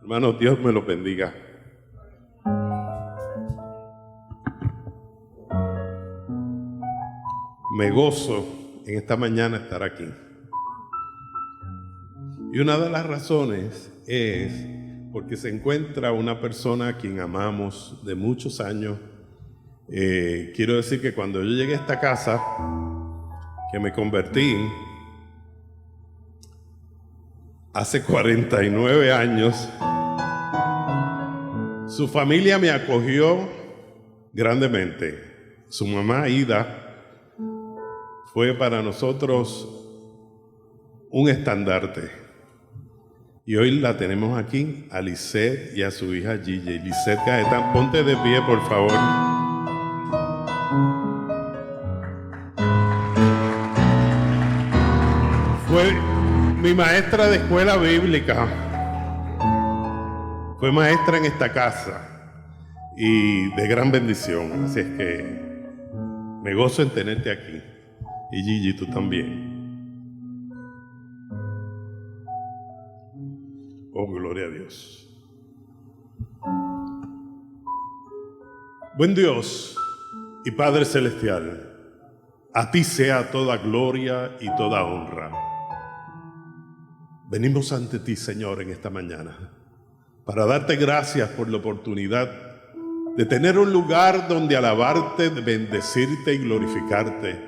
Hermanos, Dios me los bendiga. Me gozo en esta mañana estar aquí. Y una de las razones es porque se encuentra una persona a quien amamos de muchos años. Quiero decir que cuando yo llegué a esta casa, que me convertí hace 49 años, su familia me acogió grandemente. Su mamá, Ida, fue para nosotros un estandarte. Y hoy la tenemos aquí, a Lisette y a su hija Gigi. Lisette Gaetán, ponte de pie, por favor. Fue mi maestra de escuela bíblica. Fue maestra en esta casa y de gran bendición. Así es que me gozo en tenerte aquí. Y Gigi, tú también. Oh, gloria a Dios. Buen Dios y Padre Celestial, a ti sea toda gloria y toda honra. Venimos ante ti, Señor, en esta mañana para darte gracias por la oportunidad de tener un lugar donde alabarte, de bendecirte y glorificarte.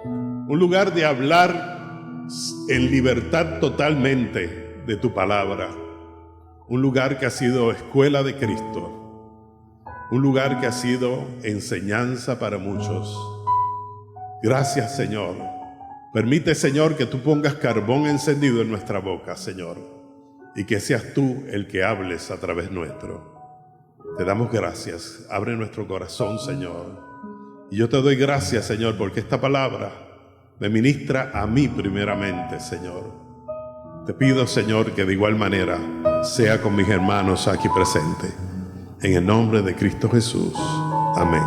Un lugar de hablar en libertad totalmente de tu palabra. Un lugar que ha sido escuela de Cristo. Un lugar que ha sido enseñanza para muchos. Gracias, Señor. Permite, Señor, que tú pongas carbón encendido en nuestra boca, Señor, y que seas tú el que hables a través nuestro. Te damos gracias. Abre nuestro corazón, Señor. Y yo te doy gracias, Señor, porque esta palabra me ministra a mí primeramente, Señor. Te pido, Señor, que de igual manera sea con mis hermanos aquí presentes. En el nombre de Cristo Jesús. Amén.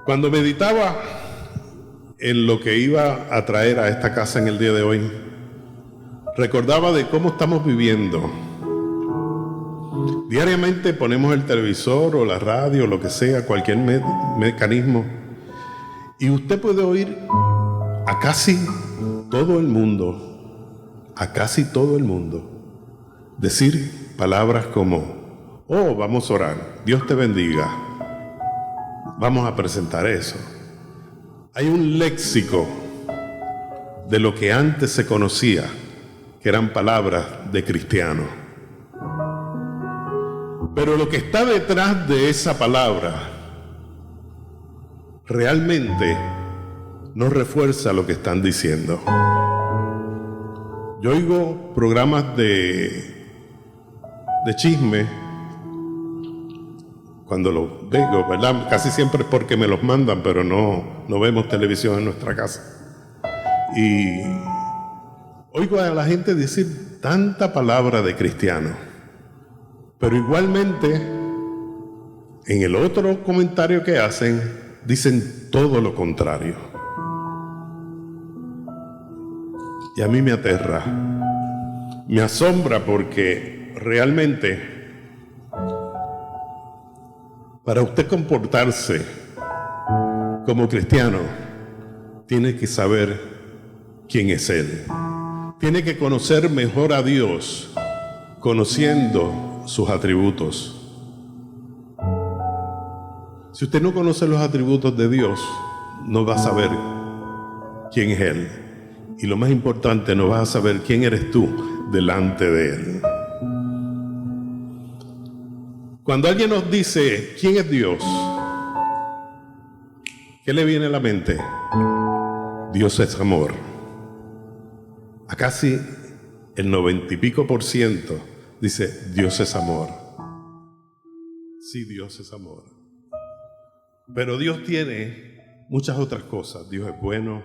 Cuando meditaba en lo que iba a traer a esta casa en el día de hoy, recordaba de cómo estamos viviendo. Diariamente ponemos el televisor o la radio, lo que sea, cualquier mecanismo, y usted puede oír a casi todo el mundo, decir palabras como: oh, vamos a orar, Dios te bendiga, vamos a presentar eso. Hay un léxico de lo que antes se conocía, que eran palabras de cristiano. Pero lo que está detrás de esa palabra realmente no refuerza lo que están diciendo. Yo oigo programas de chisme cuando los veo, ¿verdad? Casi siempre es porque me los mandan, pero no vemos televisión en nuestra casa. Y oigo a la gente decir tanta palabra de cristiano, pero igualmente en el otro comentario que hacen, dicen todo lo contrario. Y a mí me aterra, me asombra, porque realmente para usted comportarse como cristiano, tiene que saber quién es Él. Tiene que conocer mejor a Dios, conociendo sus atributos. Si usted no conoce los atributos de Dios, no va a saber quién es Él. Y lo más importante, no vas a saber quién eres tú delante de Él. Cuando alguien nos dice quién es Dios, ¿qué le viene a la mente? Dios es amor. A casi el 90 y pico % dice: Dios es amor. Sí, Dios es amor. Pero Dios tiene muchas otras cosas. Dios es bueno,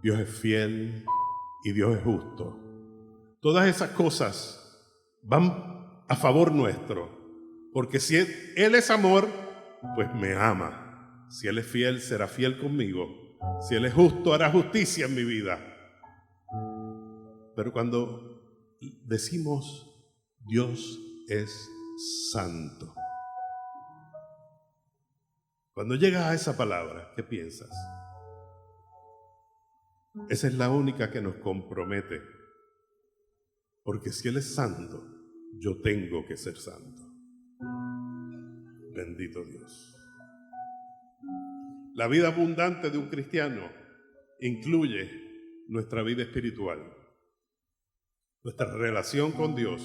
Dios es fiel y Dios es justo. Todas esas cosas van a favor nuestro, porque si Él es amor, pues me ama. Si Él es fiel, será fiel conmigo. Si Él es justo, hará justicia en mi vida. Pero cuando decimos Dios es santo, cuando llegas a esa palabra, ¿qué piensas? Esa es la única que nos compromete. Porque si Él es santo, yo tengo que ser santo. Bendito Dios. La vida abundante de un cristiano incluye nuestra vida espiritual, nuestra relación con Dios,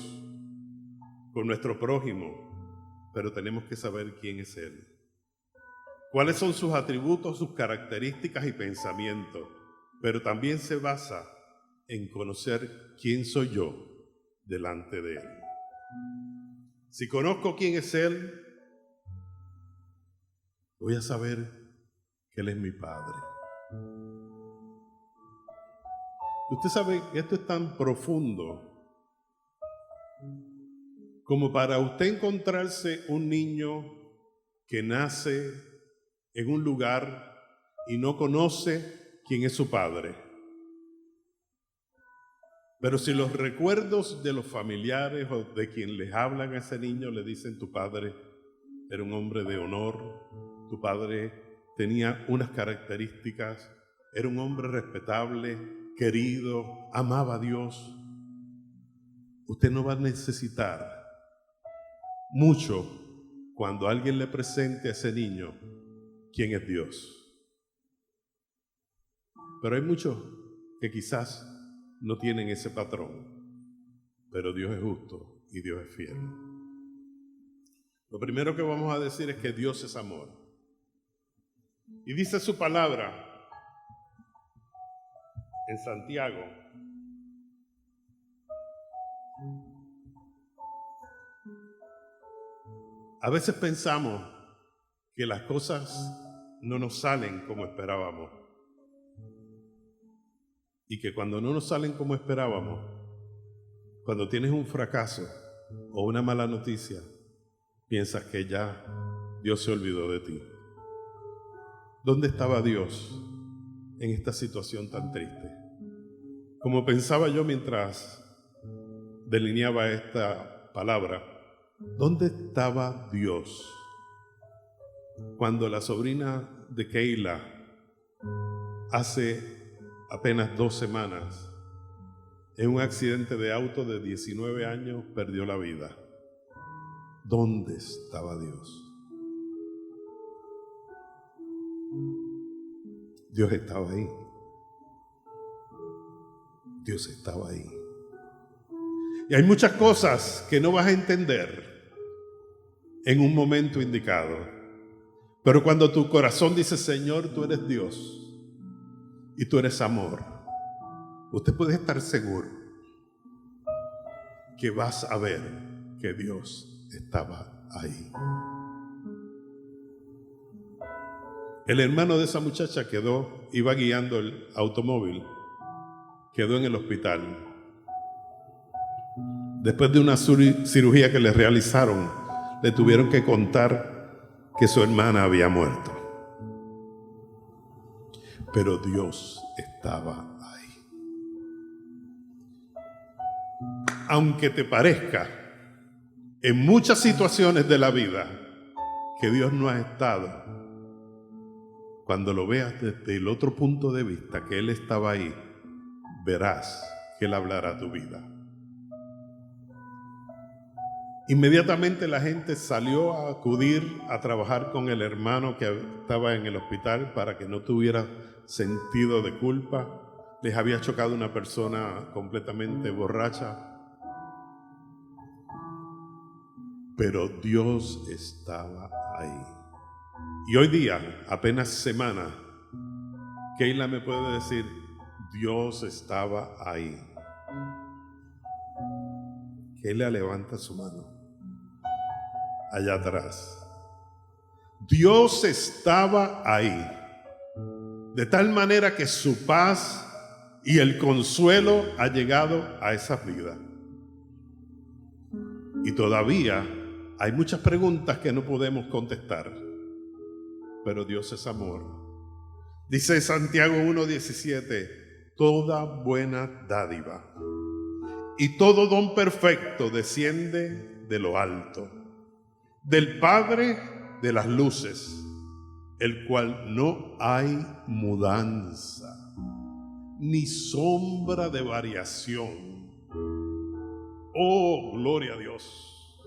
con nuestro prójimo, pero tenemos que saber quién es Él. Cuáles son sus atributos, sus características y pensamientos, pero también se basa en conocer quién soy yo delante de Él. Si conozco quién es Él, voy a saber que Él es mi Padre. Usted sabe que esto es tan profundo como para usted encontrarse un niño que nace en un lugar y no conoce quién es su padre. Pero si los recuerdos de los familiares o de quien les hablan a ese niño le dicen: tu padre era un hombre de honor, tu padre tenía unas características, era un hombre respetable, querido, amaba a Dios, usted no va a necesitar mucho cuando alguien le presente a ese niño quién es Dios. Pero hay muchos que quizás no tienen ese patrón, pero Dios es justo y Dios es fiel. Lo primero que vamos a decir es que Dios es amor. Y dice su palabra en Santiago, a veces pensamos que las cosas no nos salen como esperábamos. Y que cuando no nos salen como esperábamos, cuando tienes un fracaso o una mala noticia, piensas que ya Dios se olvidó de ti. ¿Dónde estaba Dios en esta situación tan triste? Como pensaba yo mientras delineaba esta palabra, ¿dónde estaba Dios cuando la sobrina de Keila hace apenas 2 semanas, en un accidente de auto de 19 años, perdió la vida? ¿Dónde estaba Dios? Dios estaba ahí. Dios estaba ahí. Y hay muchas cosas que no vas a entender en un momento indicado. Pero cuando tu corazón dice: Señor, tú eres Dios y tú eres amor, usted puede estar seguro que vas a ver que Dios estaba ahí. El hermano de esa muchacha iba guiando el automóvil, quedó en el hospital. Después de una cirugía que le realizaron, le tuvieron que contar que su hermana había muerto. Pero Dios estaba ahí. Aunque te parezca en muchas situaciones de la vida que Dios no ha estado, cuando lo veas desde el otro punto de vista, que Él estaba ahí, verás que Él hablará a tu vida. Inmediatamente la gente salió a acudir a trabajar con el hermano que estaba en el hospital para que no tuviera sentido de culpa. Les había chocado una persona completamente borracha. Pero Dios estaba ahí. Y hoy día, apenas semana, Keila me puede decir: Dios estaba ahí. Keila levanta su mano allá atrás. Dios estaba ahí, de tal manera que su paz y el consuelo ha llegado a esas vidas. Y todavía hay muchas preguntas que no podemos contestar, pero Dios es amor. Dice Santiago 1:17: toda buena dádiva Y todo don perfecto desciende de lo alto, del Padre de las luces, el cual no hay mudanza, ni sombra de variación. Oh, gloria a Dios.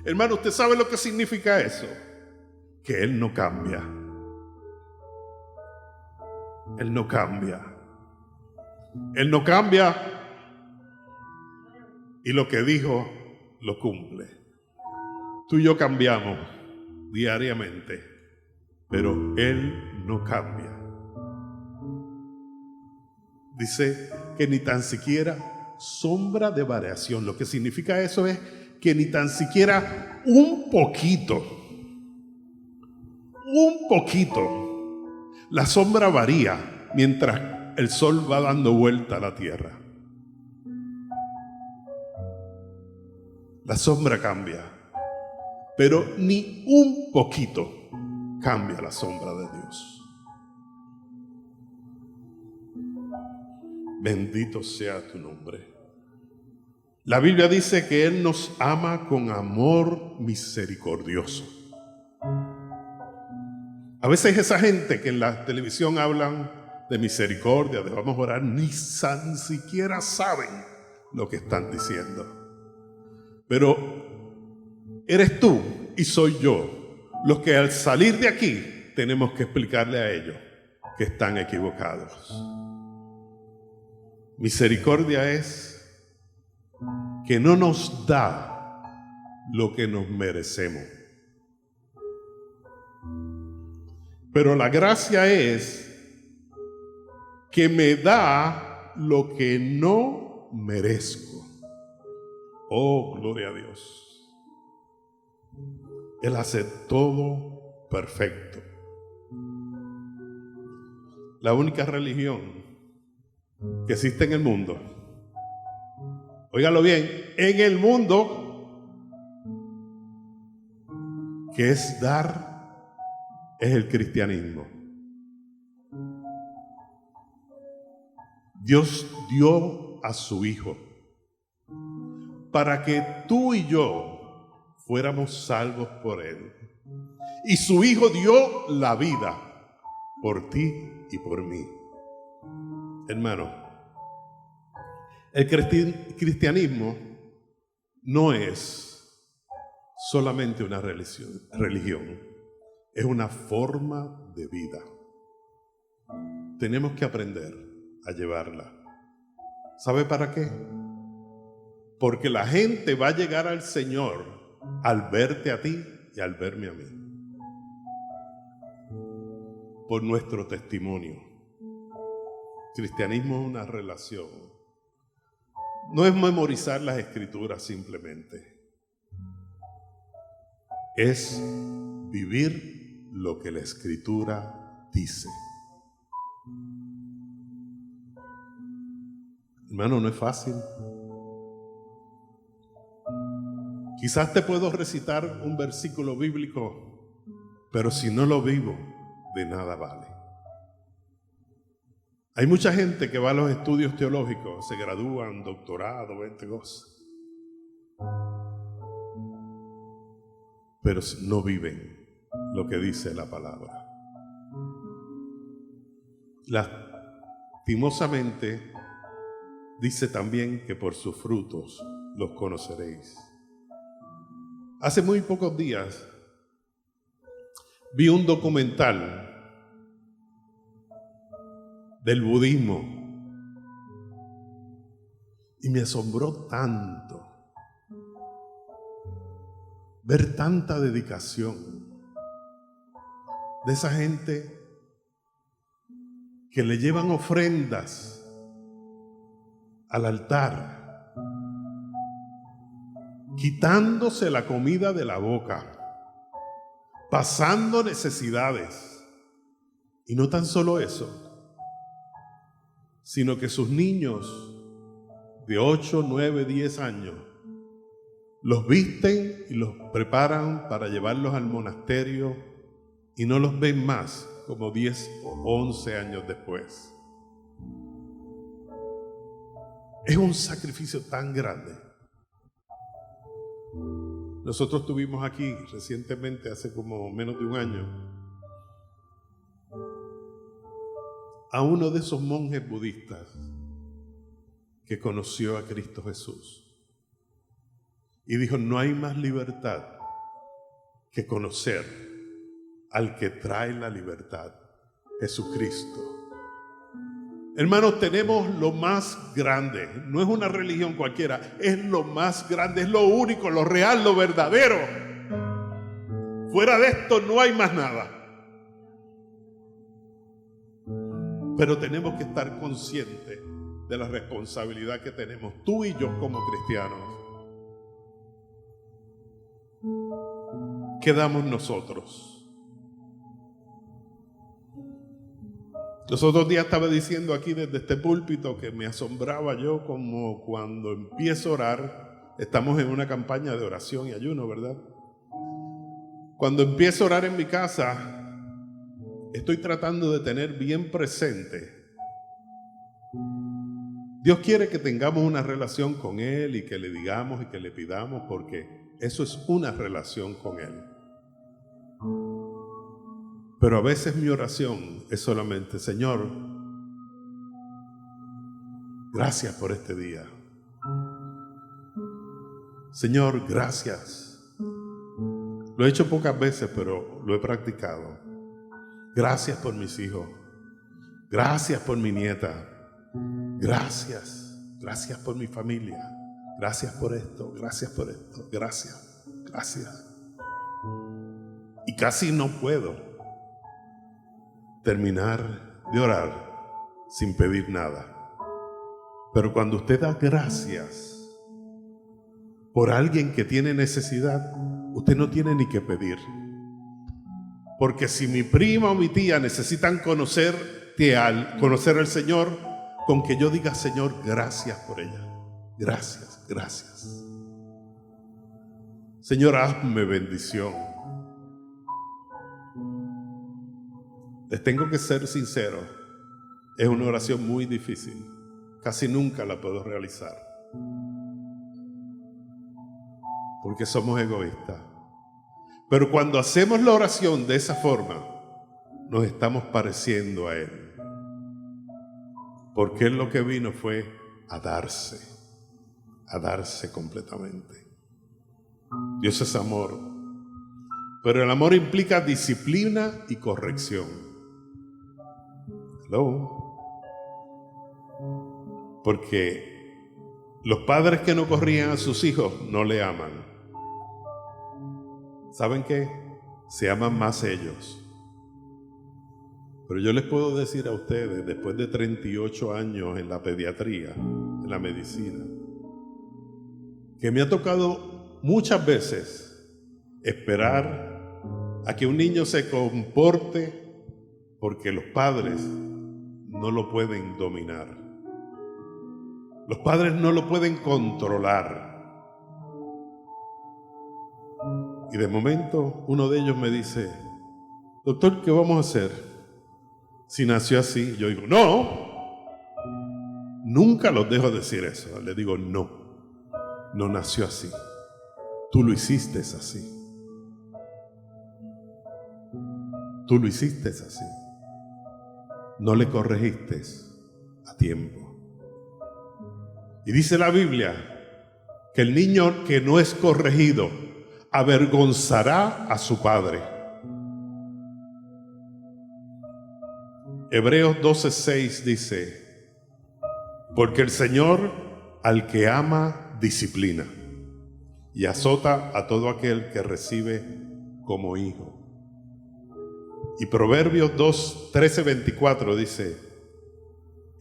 Hermano, ¿usted sabe lo que significa eso? Que Él no cambia. Él no cambia. Él no cambia. Y lo que dijo, lo cumple. Tú y yo cambiamos diariamente, pero Él no cambia. Dice que ni tan siquiera sombra de variación. Lo que significa eso es que ni tan siquiera un poquito, la sombra varía mientras el sol va dando vuelta a la tierra. La sombra cambia, pero ni un poquito cambia la sombra de Dios. Bendito sea tu nombre. La Biblia dice que Él nos ama con amor misericordioso. A veces esa gente que en la televisión hablan de misericordia, de vamos a orar, ni siquiera saben lo que están diciendo. Pero eres tú y soy yo los que al salir de aquí tenemos que explicarle a ellos que están equivocados. Misericordia es que no nos da lo que nos merecemos. Pero la gracia es que me da lo que no merezco. Oh, gloria a Dios. Él hace todo perfecto. La única religión que existe en el mundo, óigalo bien, en el mundo, que es dar, es el cristianismo. Dios dio a su Hijo para que tú y yo fuéramos salvos por Él. Y su Hijo dio la vida por ti y por mí. Hermano, el cristianismo no es solamente una religión, es una forma de vida. Tenemos que aprender a llevarla. ¿Sabe para qué? Porque la gente va a llegar al Señor al verte a ti y al verme a mí. Por nuestro testimonio. Cristianismo es una relación. No es memorizar las escrituras simplemente. Es vivir lo que la escritura dice. Hermano, no es fácil. Quizás te puedo recitar un versículo bíblico, pero si no lo vivo, de nada vale. Hay mucha gente que va a los estudios teológicos, se gradúan, doctorado, 20 cosas, pero no viven lo que dice la palabra. Lastimosamente, dice también que por sus frutos los conoceréis. Hace muy pocos días vi un documental del budismo y me asombró tanto ver tanta dedicación de esa gente que le llevan ofrendas al altar, quitándose la comida de la boca, pasando necesidades. Y no tan solo eso, sino que sus niños de 8, 9, 10 años los visten y los preparan para llevarlos al monasterio y no los ven más como 10 o 11 años después. Es un sacrificio tan grande. Nosotros tuvimos aquí recientemente, hace como menos de un año, a uno de esos monjes budistas que conoció a Cristo Jesús. Y dijo, no hay más libertad que conocer al que trae la libertad, Jesucristo. Hermanos, tenemos lo más grande. No es una religión cualquiera, es lo más grande, es lo único, lo real, lo verdadero. Fuera de esto no hay más nada. Pero tenemos que estar conscientes de la responsabilidad que tenemos tú y yo como cristianos. ¿Qué damos nosotros? Los otros días estaba diciendo aquí desde este púlpito que me asombraba yo como cuando empiezo a orar. Estamos en una campaña de oración y ayuno, ¿verdad? Cuando empiezo a orar en mi casa, estoy tratando de tener bien presente. Dios quiere que tengamos una relación con Él y que le digamos y que le pidamos, porque eso es una relación con Él. Pero a veces mi oración es solamente, Señor, gracias por este día. Señor, gracias. Lo he hecho pocas veces, pero lo he practicado. Gracias por mis hijos. Gracias por mi nieta. Gracias. Gracias por mi familia. Gracias por esto. Gracias por esto. Gracias. Gracias. Y casi no puedo terminar de orar sin pedir nada. Pero cuando usted da gracias por alguien que tiene necesidad, usted no tiene ni que pedir. Porque si mi prima o mi tía necesitan conocer al Señor, con que yo diga, Señor, gracias por ella. Gracias, gracias. Señor, hazme bendición. Les tengo que ser sincero, es una oración muy difícil. Casi nunca la puedo realizar. Porque somos egoístas. Pero cuando hacemos la oración de esa forma, nos estamos pareciendo a Él. Porque Él lo que vino fue a darse completamente. Dios es amor. Pero el amor implica disciplina y corrección. Hello. Porque los padres que no corrían a sus hijos no le aman. ¿Saben qué? Se aman más ellos. Pero yo les puedo decir a ustedes, después de 38 años en la pediatría, en la medicina, que me ha tocado muchas veces esperar a que un niño se comporte porque los padres no lo pueden dominar. Los padres no lo pueden controlar. Y de momento uno de ellos me dice, doctor, ¿qué vamos a hacer si nació así? Yo digo, no. Nunca los dejo decir eso. Le digo, no nació así. Tú lo hiciste así. Tú lo hiciste así. No le corregiste a tiempo. Y dice la Biblia que el niño que no es corregido avergonzará a su padre. Hebreos 12:6 dice, porque el Señor al que ama disciplina y azota a todo aquel que recibe como hijo. Y Proverbios 13:24 dice,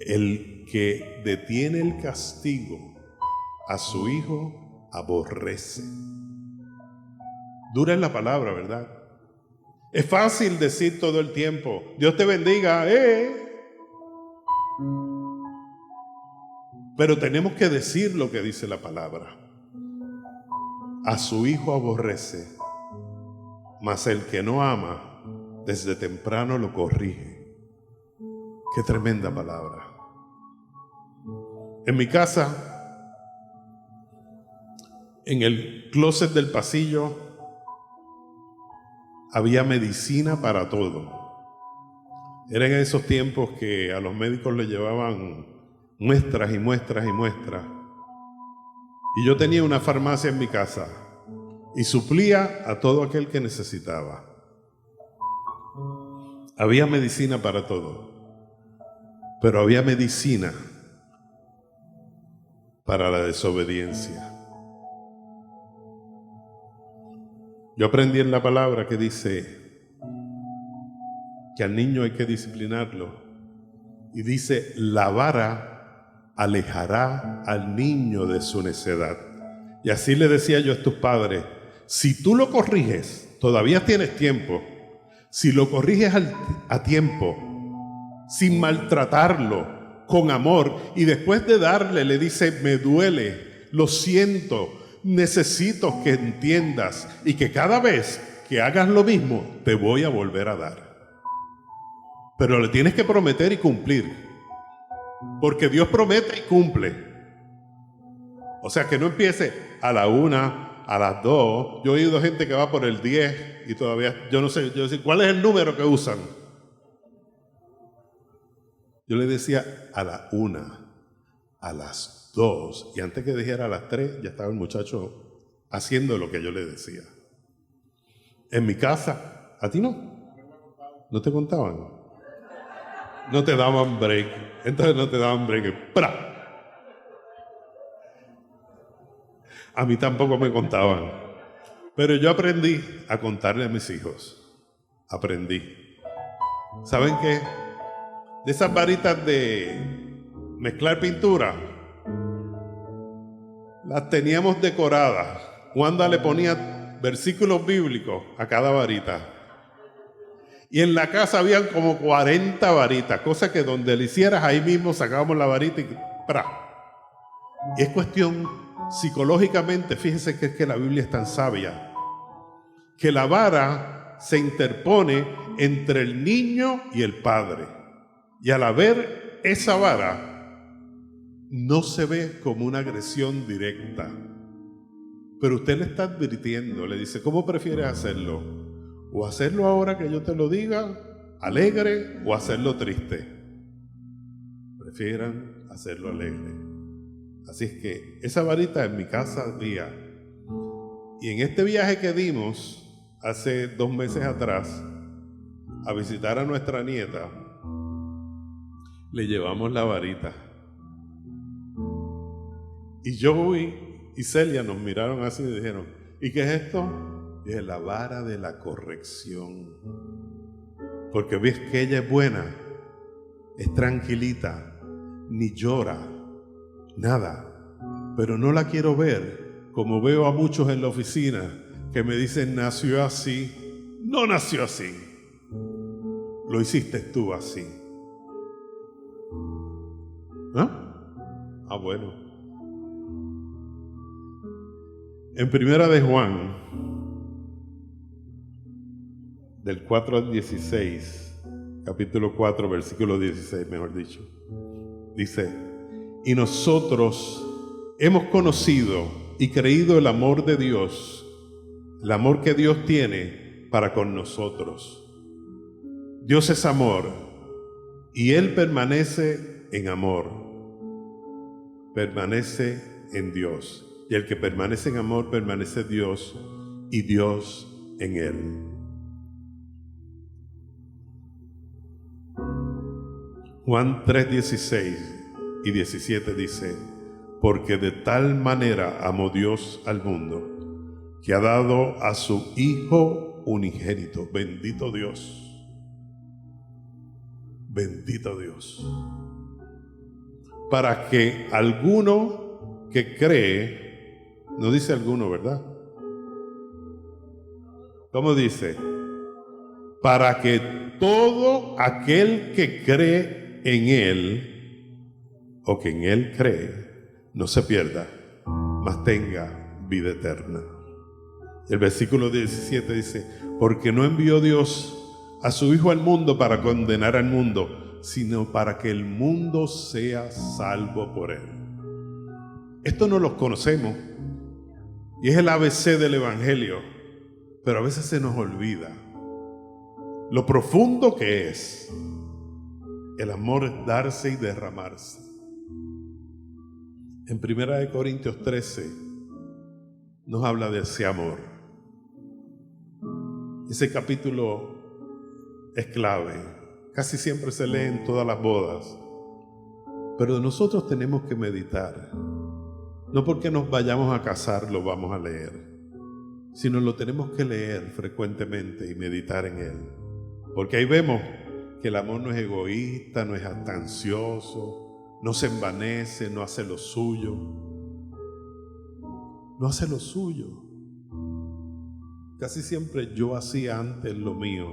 el que detiene el castigo a su hijo aborrece. Dura es la palabra, ¿verdad? Es fácil decir todo el tiempo, Dios te bendiga, Pero tenemos que decir lo que dice la palabra. A su hijo aborrece, mas el que no ama, desde temprano lo corrige. Qué tremenda palabra. En mi casa, en el closet del pasillo, había medicina para todo. Eran esos tiempos que a los médicos le llevaban muestras y muestras y muestras. Y yo tenía una farmacia en mi casa y suplía a todo aquel que necesitaba. Había medicina para todo, pero había medicina para la desobediencia. Yo aprendí en la palabra que dice que al niño hay que disciplinarlo. Y dice, la vara alejará al niño de su necedad. Y así le decía yo a tus padres, si tú lo corriges, todavía tienes tiempo. Si lo corriges a tiempo, sin maltratarlo, con amor, y después de darle le dice, me duele, lo siento, necesito que entiendas y que cada vez que hagas lo mismo, te voy a volver a dar. Pero le tienes que prometer y cumplir, porque Dios promete y cumple. O sea, que no empiece a la 1, a las 2. Yo he oído gente que va por el 10 y todavía, yo no sé, yo decía, ¿cuál es el número que usan? Yo le decía a la 1, a las 2, y antes que dijera a las 3, ya estaba el muchacho haciendo lo que yo le decía. En mi casa, ¿a ti no? ¿No te contaban? No te daban break. Entonces no te daban break. ¡Pra! A mí tampoco me contaban. Pero yo aprendí a contarle a mis hijos. Aprendí. ¿Saben qué? De esas varitas de mezclar pintura, las teníamos decoradas. Wanda le ponía versículos bíblicos a cada varita. Y en la casa habían como 40 varitas, cosa que donde le hicieras ahí mismo sacábamos la varita y ¡pra! Y es cuestión psicológicamente, fíjense que es que la Biblia es tan sabia, que la vara se interpone entre el niño y el padre. Y al haber esa vara, no se ve como una agresión directa. Pero usted le está advirtiendo, le dice, ¿cómo prefieres hacerlo? O hacerlo ahora que yo te lo diga, alegre, o hacerlo triste. Prefieran hacerlo alegre. Así es que esa varita en mi casa había. Y en este viaje que dimos hace 2 meses atrás a visitar a nuestra nieta, le llevamos la varita. Y yo y Celia nos miraron así y dijeron, ¿y qué es esto? Es la vara de la corrección. Porque ves que ella es buena, es tranquilita, ni llora, nada. Pero no la quiero ver como veo a muchos en la oficina que me dicen, nació así. No nació así. Lo hiciste tú así. ¿Ah? Bueno. En Primera de Juan, del 4 al 16, capítulo 4, versículo 16, mejor dicho, dice, y nosotros hemos conocido y creído el amor de Dios, el amor que Dios tiene para con nosotros. Dios es amor y Él permanece en amor, permanece en Dios. Y el que permanece en amor, permanece en Dios y Dios en Él. Juan 3, 16 y 17 dice, porque de tal manera amó Dios al mundo, que ha dado a su Hijo unigénito. Bendito Dios. Bendito Dios. Para que alguno que cree, no dice alguno, ¿verdad? ¿Cómo dice? Para que todo aquel que cree en Él, o que en Él cree, no se pierda, mas tenga vida eterna. El versículo 17 dice, porque no envió Dios a su Hijo al mundo para condenar al mundo, sino para que el mundo sea salvo por Él. Esto no los conocemos y es el ABC del Evangelio, pero a veces se nos olvida lo profundo que es. El amor es darse y derramarse. En 1 Corintios 13 nos habla de ese amor. Ese capítulo es clave. Casi siempre se lee en todas las bodas. Pero nosotros tenemos que meditar. No porque nos vayamos a casar lo vamos a leer, sino lo tenemos que leer frecuentemente y meditar en él. Porque ahí vemos que el amor no es egoísta, no es ansioso, no se envanece, no hace lo suyo. No hace lo suyo. Casi siempre yo hacía antes lo mío.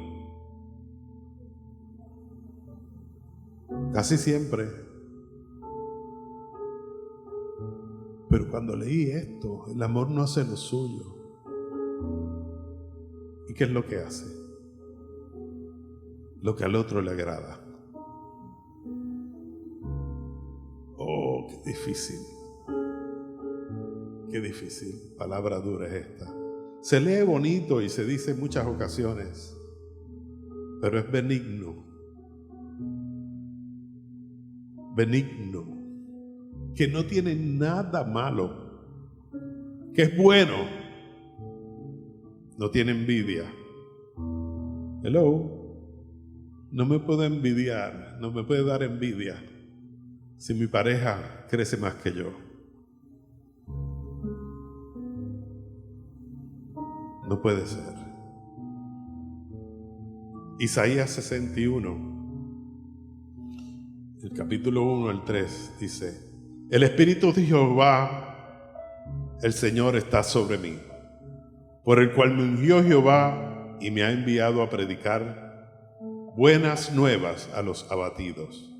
Casi siempre. Pero cuando leí esto, el amor no hace lo suyo. ¿Y qué es lo que hace? Lo que al otro le agrada. Oh, qué difícil. Qué difícil. Palabra dura es esta. Se lee bonito y se dice en muchas ocasiones, pero es benigno. Benigno. Que no tiene nada malo. Que es bueno. No tiene envidia. Hello. No me puedo envidiar, no me puede dar envidia si mi pareja crece más que yo. No puede ser. Isaías 61, el capítulo 1 al 3 dice: el Espíritu de Jehová, el Señor, está sobre mí, por el cual me ungió Jehová y me ha enviado a predicar buenas nuevas a los abatidos,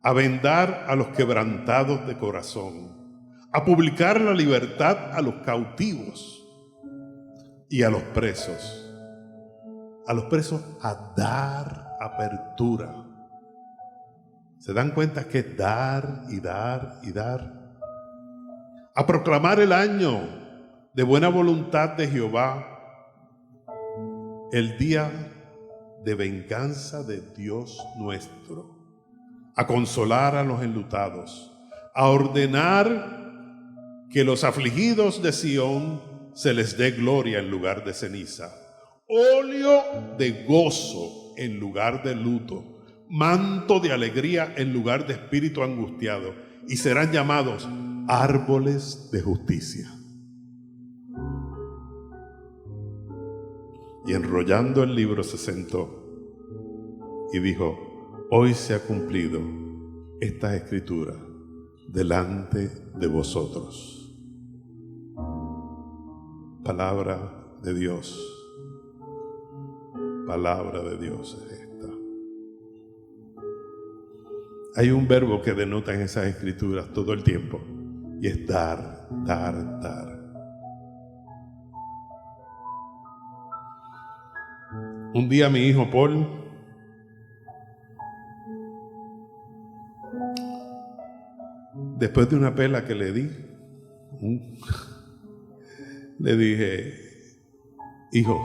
a vendar a los quebrantados de corazón, a publicar la libertad a los cautivos y a los presos a dar apertura. ¿Se dan cuenta que es dar y dar y dar? A proclamar el año de buena voluntad de Jehová, el día de venganza de Dios nuestro, a consolar a los enlutados, a ordenar que los afligidos de Sión se les dé gloria en lugar de ceniza, óleo de gozo en lugar de luto, manto de alegría en lugar de espíritu angustiado, y serán llamados árboles de justicia. Y enrollando el libro se sentó y dijo: hoy se ha cumplido esta escritura delante de vosotros. Palabra de Dios. Palabra de Dios es esta. Hay un verbo que denota en esas escrituras todo el tiempo, y es dar, dar, dar. Un día mi hijo Paul después de una pela que le di, le dije: hijo,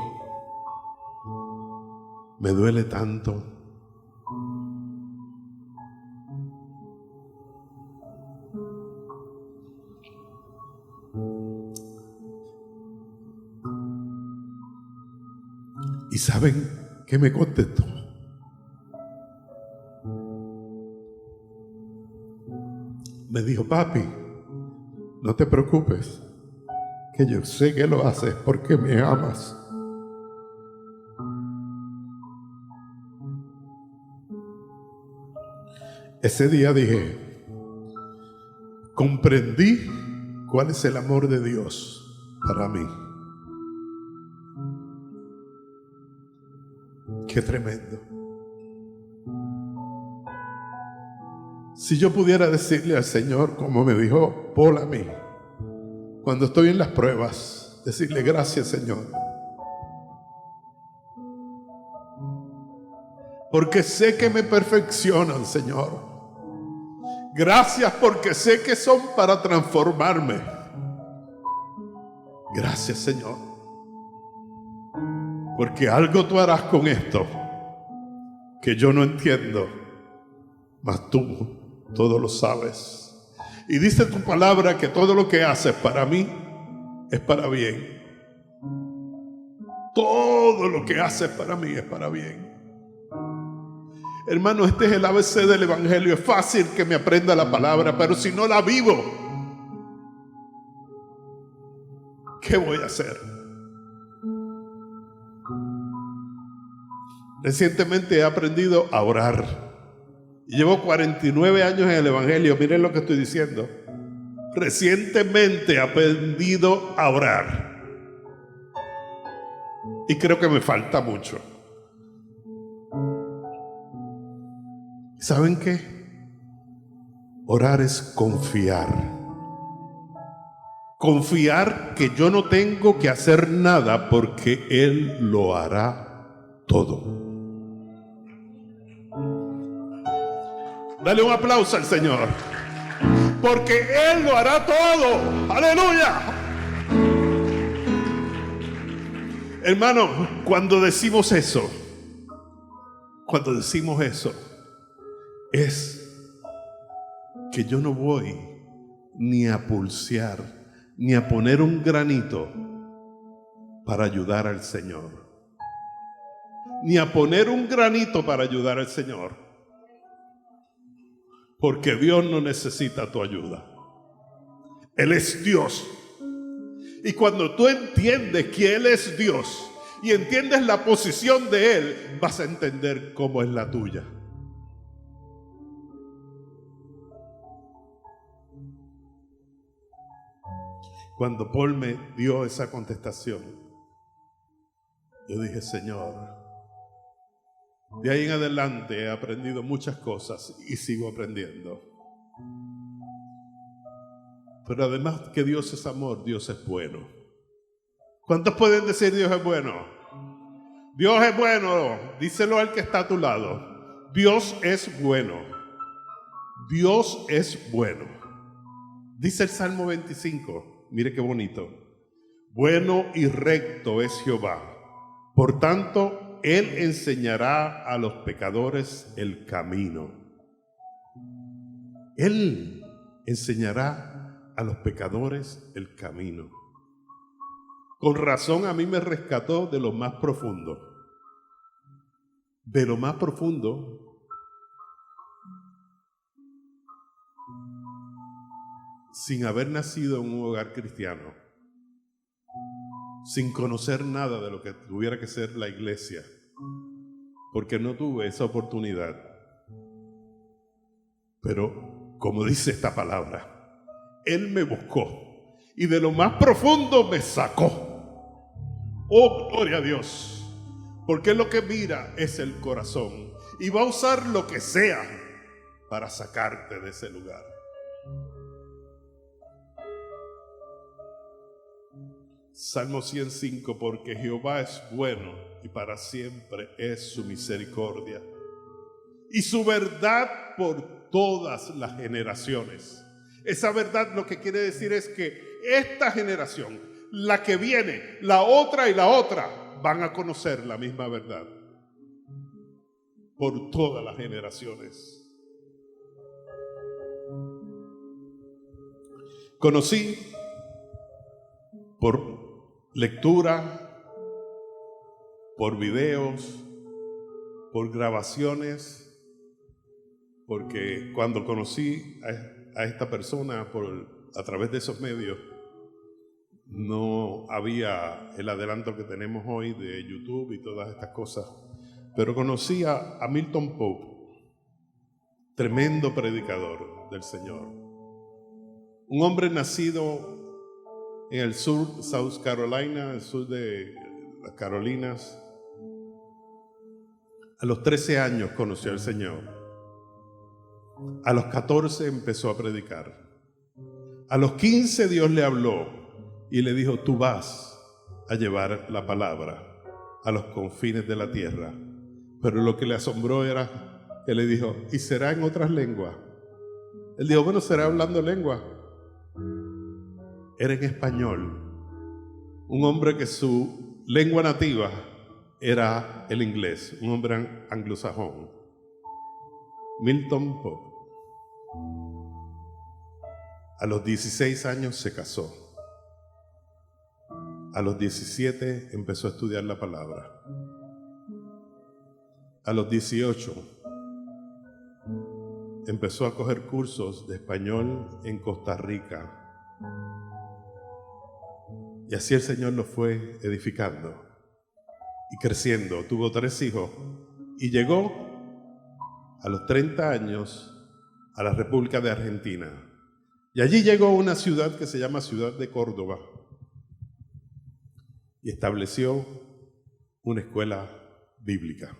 me duele tanto. ¿Y saben qué me contestó? Me dijo: papi, no te preocupes, que yo sé que lo haces porque me amas. Ese día dije: comprendí cuál es el amor de Dios para mí. Qué tremendo. Si yo pudiera decirle al Señor, como me dijo Paul a mí, cuando estoy en las pruebas, decirle: gracias, Señor, porque sé que me perfeccionan, Señor. Gracias porque sé que son para transformarme. Gracias, Señor, porque algo tú harás con esto que yo no entiendo, mas tú todo lo sabes. Y dice tu palabra que todo lo que haces para mí es para bien. Todo lo que haces para mí es para bien. Hermano, este es el ABC del Evangelio. Es fácil que me aprenda la palabra, pero si no la vivo, ¿qué voy a hacer? Recientemente he aprendido a orar. Llevo 49 años en el Evangelio. Miren lo que estoy diciendo. Recientemente he aprendido a orar. Y creo que me falta mucho. ¿Saben qué? Orar es confiar. Confiar que yo no tengo que hacer nada porque Él lo hará todo. Dale un aplauso al Señor. Porque Él lo hará todo. ¡Aleluya! Hermano, cuando decimos eso, es que yo no voy ni a pulsear, ni a poner un granito para ayudar al Señor. Ni a poner un granito para ayudar al Señor. Porque Dios no necesita tu ayuda. Él es Dios. Y cuando tú entiendes que Él es Dios y entiendes la posición de Él, vas a entender cómo es la tuya. Cuando Paul me dio esa contestación, yo dije, Señor, de ahí en adelante he aprendido muchas cosas y sigo aprendiendo. Pero además que Dios es amor, Dios es bueno. ¿Cuántos pueden decir Dios es bueno? Dios es bueno. Díselo al que está a tu lado. Dios es bueno. Dios es bueno. Dice el Salmo 25. Mire qué bonito. Bueno y recto es Jehová. Por tanto, Él enseñará a los pecadores el camino. Él enseñará a los pecadores el camino. Con razón a mí me rescató de lo más profundo. De lo más profundo. Sin haber nacido en un hogar cristiano. Sin conocer nada de lo que tuviera que ser la iglesia. Porque no tuve esa oportunidad. Pero, como dice esta palabra, Él me buscó y de lo más profundo me sacó. Oh, gloria a Dios. Porque lo que mira es el corazón y va a usar lo que sea para sacarte de ese lugar. Salmo 105, porque Jehová es bueno y para siempre es su misericordia y su verdad por todas las generaciones. Esa verdad lo que quiere decir es que esta generación, la que viene, la otra y la otra, van a conocer la misma verdad por todas las generaciones. Conocí por lectura, por videos, por grabaciones, porque cuando conocí a esta persona a través de esos medios, no había el adelanto que tenemos hoy de YouTube y todas estas cosas, pero conocí a Milton Pope, tremendo predicador del Señor, un hombre nacido en el sur, South Carolina, el sur de las Carolinas. A los 13 años conoció al Señor. A los 14 empezó a predicar. A los 15 Dios le habló y le dijo, tú vas a llevar la palabra a los confines de la tierra. Pero lo que le asombró era que le dijo, ¿y será en otras lenguas? Él dijo, bueno, será hablando lengua. Era en español. Un hombre que su lengua nativa era el inglés, un hombre anglosajón. Milton Pope. A los 16 años se casó. A los 17 empezó a estudiar la palabra. A los 18 empezó a coger cursos de español en Costa Rica. Y así el Señor lo fue edificando y creciendo. Tuvo 3 hijos y llegó a los 30 años a la República de Argentina. Y allí llegó a una ciudad que se llama Ciudad de Córdoba y estableció una escuela bíblica.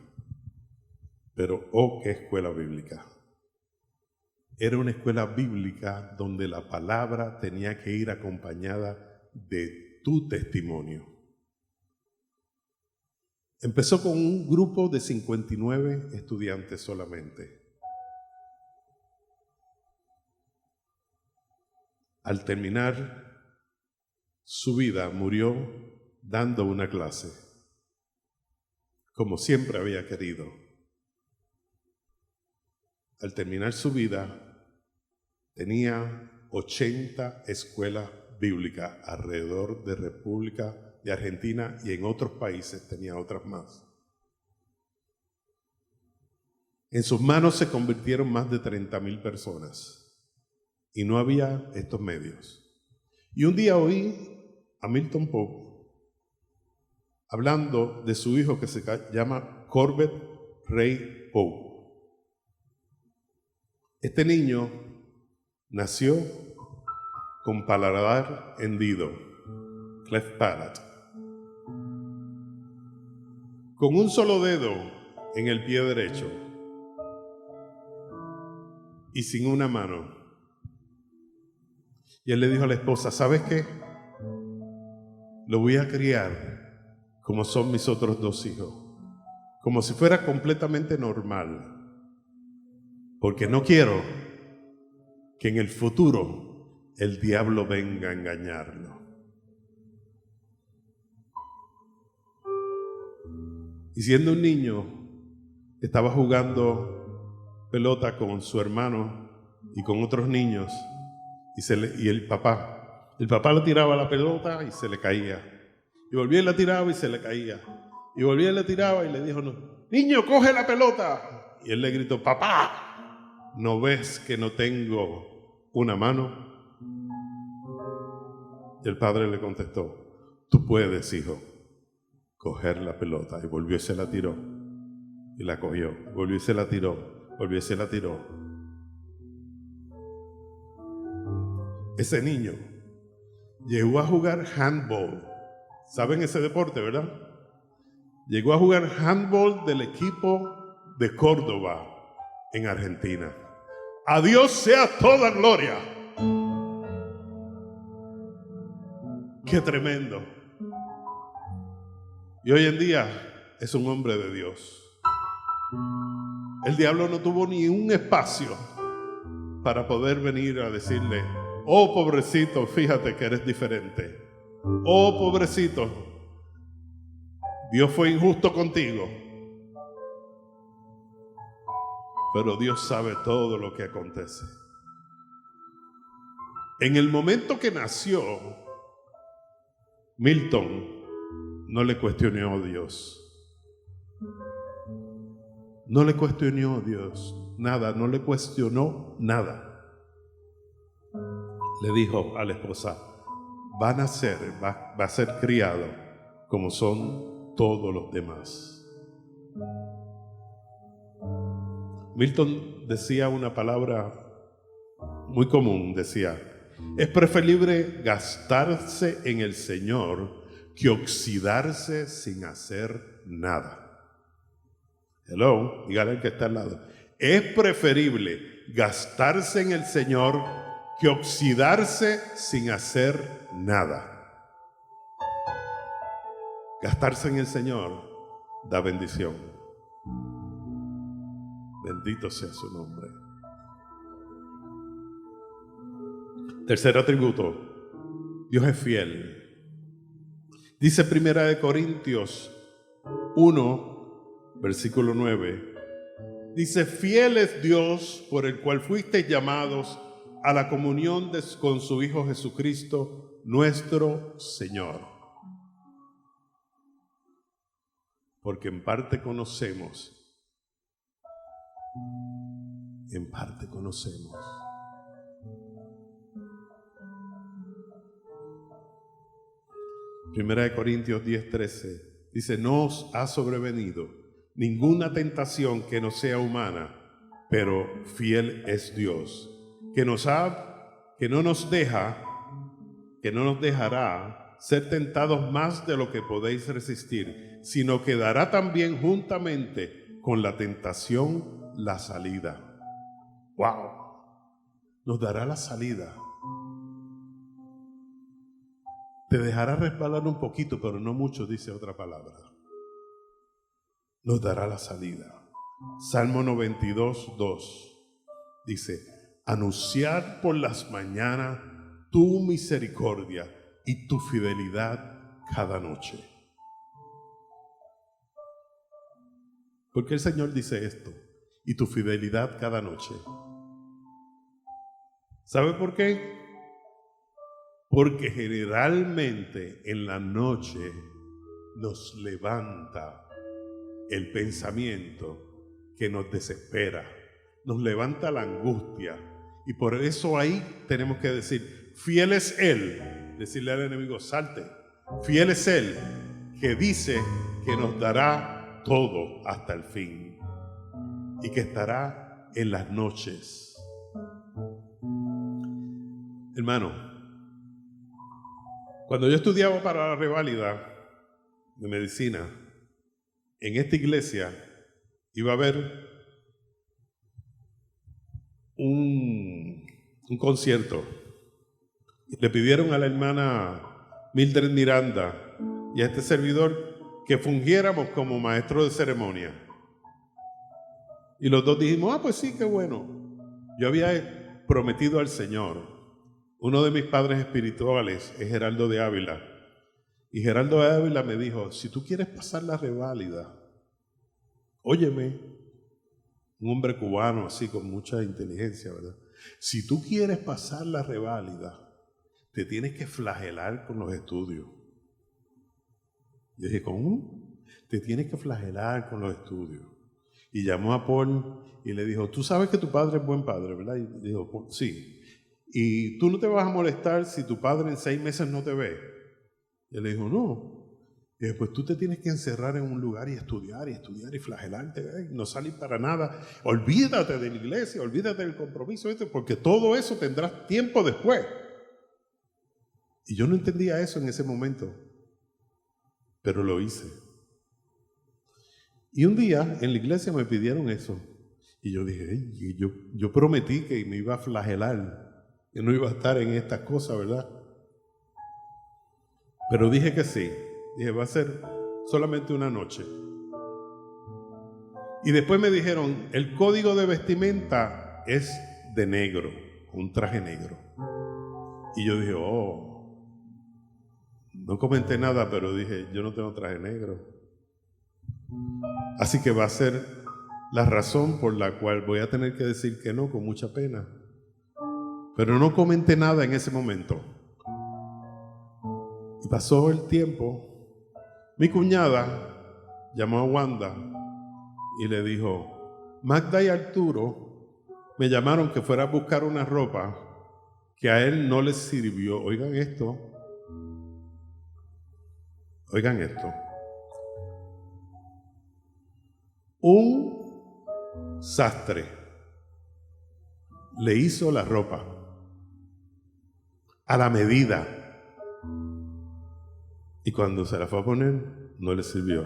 Pero, oh, qué escuela bíblica. Era una escuela bíblica donde la palabra tenía que ir acompañada de tu testimonio. Empezó con un grupo de 59 estudiantes solamente. Al terminar su vida, murió dando una clase, como siempre había querido. Al terminar su vida, tenía 80 escuelas bíblicas alrededor de República de Argentina y en otros países tenía otras más. En sus manos se convirtieron más de 30,000 personas y no había estos medios. Y un día oí a Milton Pope hablando de su hijo que se llama Corbett Ray Pope. Este niño nació con paladar hendido, cleft palate, con un solo dedo en el pie derecho y sin una mano. Y él le dijo a la esposa, ¿sabes qué? Lo voy a criar como son mis otros 2 hijos, como si fuera completamente normal, porque no quiero que en el futuro el diablo venga a engañarlo. Y siendo un niño, estaba jugando pelota con su hermano y con otros niños, y el papá le tiraba la pelota y se le caía, y volvía y la tiraba y se le caía, y volvía y la tiraba y le dijo, no, niño, coge la pelota. Y él le gritó, papá, ¿no ves que no tengo una mano? Y el padre le contestó, tú puedes, hijo, coger la pelota. Y volvió y se la tiró. Y la cogió. Volvió y se la tiró. Volvió y se la tiró. Ese niño llegó a jugar handball. ¿Saben ese deporte, verdad? Llegó a jugar handball del equipo de Córdoba en Argentina. A Dios sea toda gloria. ¡Qué tremendo! Y hoy en día es un hombre de Dios. El diablo no tuvo ni un espacio para poder venir a decirle, oh pobrecito, fíjate que eres diferente. Oh pobrecito, Dios fue injusto contigo. Pero Dios sabe todo lo que acontece. En el momento que nació, Milton no le cuestionó a Dios. No le cuestionó a Dios nada, no le cuestionó nada. Le dijo a la esposa, va a ser criado como son todos los demás. Milton decía una palabra muy común, decía, es preferible gastarse en el Señor que oxidarse sin hacer nada. Hello, dígale al que está al lado. Es preferible gastarse en el Señor que oxidarse sin hacer nada. Gastarse en el Señor da bendición. Bendito sea su nombre. Tercer atributo, Dios es fiel. Dice 1 Corintios 1, versículo 9. Dice, fiel es Dios por el cual fuisteis llamados a la comunión con su Hijo Jesucristo, nuestro Señor. Porque en parte conocemos. En parte conocemos. Primera de Corintios 10:13 dice, no os ha sobrevenido ninguna tentación que no sea humana, pero fiel es Dios, que no nos dejará ser tentados más de lo que podéis resistir, sino que dará también juntamente con la tentación la salida. ¡Wow! Nos dará la salida. Te dejará resbalar un poquito, pero no mucho, dice otra palabra. Nos dará la salida. Salmo 92:2 dice, anunciar por las mañanas tu misericordia y tu fidelidad cada noche. ¿Por qué el Señor dice esto? Y tu fidelidad cada noche. ¿Sabe por qué? Porque generalmente en la noche nos levanta el pensamiento que nos desespera, nos levanta la angustia, y por eso ahí tenemos que decir, fiel es Él, decirle al enemigo, salte, fiel es Él, que dice que nos dará todo hasta el fin, y que estará en las noches. Hermano, cuando yo estudiaba para la reválida de medicina, en esta iglesia iba a haber un concierto. Le pidieron a la hermana Mildred Miranda y a este servidor que fungiéramos como maestro de ceremonia. Y los dos dijimos, pues sí, qué bueno. Yo había prometido al Señor. Uno de mis padres espirituales es Geraldo de Ávila. Y Geraldo de Ávila me dijo, si tú quieres pasar la reválida, óyeme, un hombre cubano así con mucha inteligencia, ¿verdad? Si tú quieres pasar la reválida, te tienes que flagelar con los estudios. Yo dije, ¿cómo? Te tienes que flagelar con los estudios. Y llamó a Paul y le dijo, tú sabes que tu padre es buen padre, ¿verdad? Y dijo, sí. Y tú no te vas a molestar si tu padre en 6 meses no te ve. Y él le dijo, no. Y después tú te tienes que encerrar en un lugar y estudiar y flagelarte, no salir para nada. Olvídate de la iglesia, olvídate del compromiso, porque todo eso tendrás tiempo después. Y yo no entendía eso en ese momento, pero lo hice. Y un día en la iglesia me pidieron eso. Y yo dije, yo prometí que me iba a flagelar, que no iba a estar en estas cosas, ¿verdad? Pero dije que sí. Dije, va a ser solamente una noche. Y después me dijeron, el código de vestimenta es de negro, un traje negro. Y yo dije, no comenté nada, pero dije, yo no tengo traje negro. Así que va a ser la razón por la cual voy a tener que decir que no, con mucha pena. Pero no comenté nada en ese momento. Y pasó el tiempo. Mi cuñada llamó a Wanda y le dijo, Magda y Arturo me llamaron que fuera a buscar una ropa que a él no les sirvió. Oigan esto. Oigan esto. Un sastre le hizo la ropa a la medida y cuando se la fue a poner no le sirvió.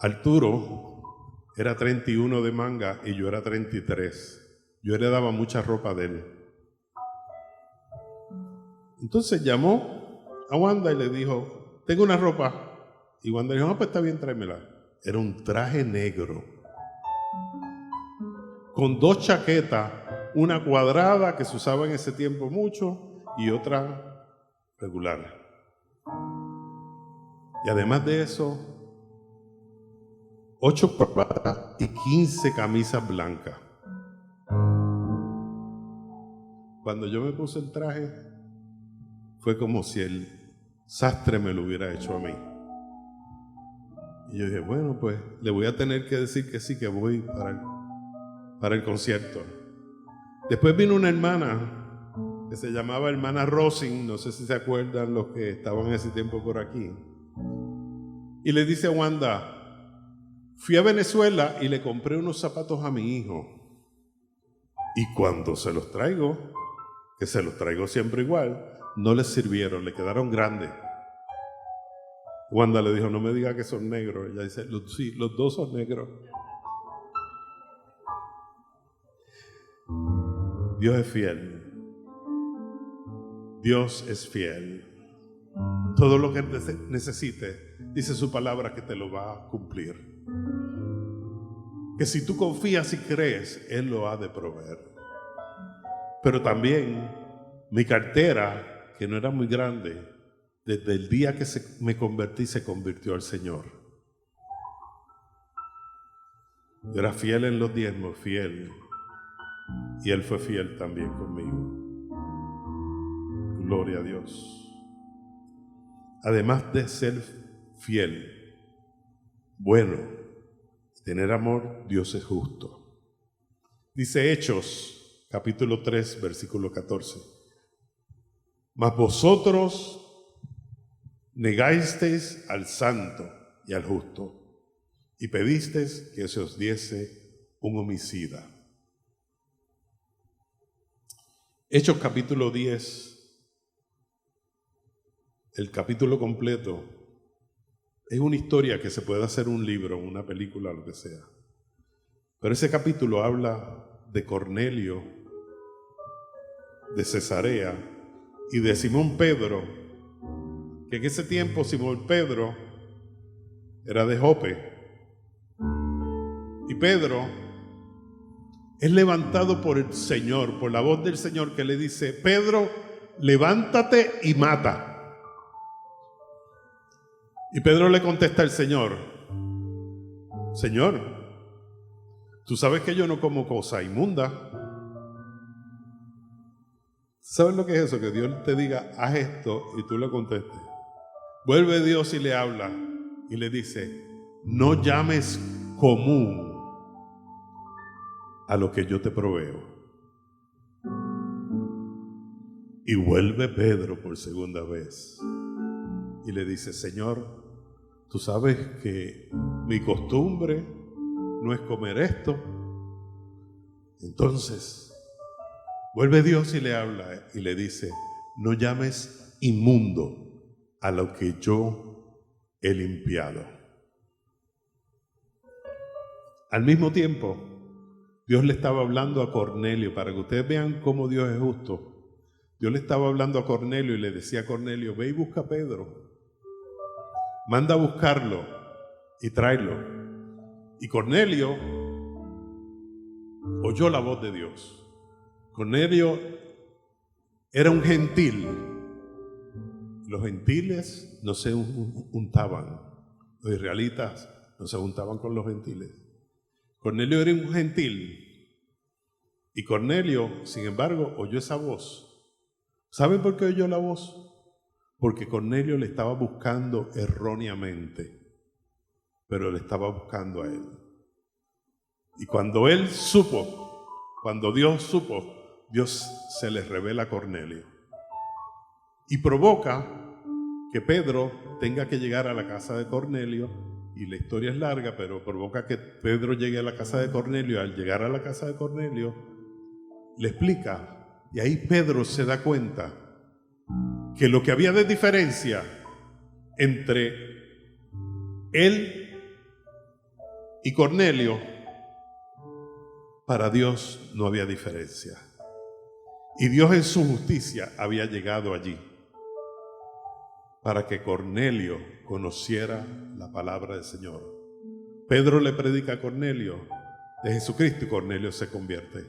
Arturo era 31 de manga y yo era 33. Yo heredaba mucha ropa de él. Entonces llamó a Wanda y le dijo, tengo una ropa. Y Wanda dijo, pues está bien, tráemela. Era un traje negro con 2 chaquetas una cuadrada que se usaba en ese tiempo mucho y otra regular. Y además de eso, 8 corbatas y 15 camisas blancas. Cuando yo me puse el traje, fue como si el sastre me lo hubiera hecho a mí. Y yo dije, bueno, pues le voy a tener que decir que sí, que voy para el concierto. Después vino una hermana que se llamaba hermana Rosin, no sé si se acuerdan los que estaban en ese tiempo por aquí. Y le dice a Wanda, fui a Venezuela y le compré unos zapatos a mi hijo. Y cuando se los traigo, que se los traigo siempre igual, no les sirvieron, le quedaron grandes. Wanda le dijo, no me diga que son negros. Ella dice, sí, los dos son negros. Dios es fiel. Dios es fiel. Todo lo que necesite, dice su palabra que te lo va a cumplir. Que si tú confías y crees, Él lo ha de proveer. Pero también mi cartera, que no era muy grande, desde el día que me convertí, se convirtió al Señor. Yo era fiel en los diezmos, fiel. Y Él fue fiel también conmigo. Gloria a Dios. Además de ser fiel, bueno, tener amor, Dios es justo. Dice Hechos, capítulo 3, versículo 14. Mas vosotros negasteis al santo y al justo, y pedisteis que se os diese un homicida. Hechos capítulo 10, el capítulo completo, es una historia que se puede hacer un libro, una película, lo que sea. Pero ese capítulo habla de Cornelio, de Cesarea y de Simón Pedro, que en ese tiempo Simón Pedro era de Jope. Y Pedro es levantado por el Señor, por la voz del Señor que le dice, Pedro, levántate y mata. Y Pedro le contesta al Señor, Señor, tú sabes que yo no como cosa inmunda. ¿Sabes lo que es eso? Que Dios te diga, haz esto y tú le contestes. Vuelve Dios y le habla y le dice, no llames común a lo que yo te proveo. Y vuelve Pedro por segunda vez y le dice, Señor, tú sabes que mi costumbre no es comer esto. Entonces, vuelve Dios y le habla y le dice, no llames inmundo a lo que yo he limpiado. Al mismo tiempo, Dios le estaba hablando a Cornelio, para que ustedes vean cómo Dios es justo. Dios le estaba hablando a Cornelio y le decía a Cornelio, ve y busca a Pedro. Manda a buscarlo y tráelo. Y Cornelio oyó la voz de Dios. Cornelio era un gentil. Los gentiles no se untaban. Los israelitas no se juntaban con los gentiles. Cornelio era un gentil. Y Cornelio, sin embargo, oyó esa voz. ¿Saben por qué oyó la voz? Porque Cornelio le estaba buscando erróneamente, pero le estaba buscando a él. Y cuando él supo, cuando Dios supo, Dios se le revela a Cornelio y provoca que Pedro tenga que llegar a la casa de Cornelio. Y la historia es larga, pero provoca que Pedro llegue a la casa de Cornelio. Al llegar a la casa de Cornelio, le explica, y ahí Pedro se da cuenta que lo que había de diferencia entre él y Cornelio, para Dios no había diferencia. Y Dios en su justicia había llegado allí para que Cornelio conociera la palabra del Señor. Pedro le predica a Cornelio de Jesucristo y Cornelio se convierte.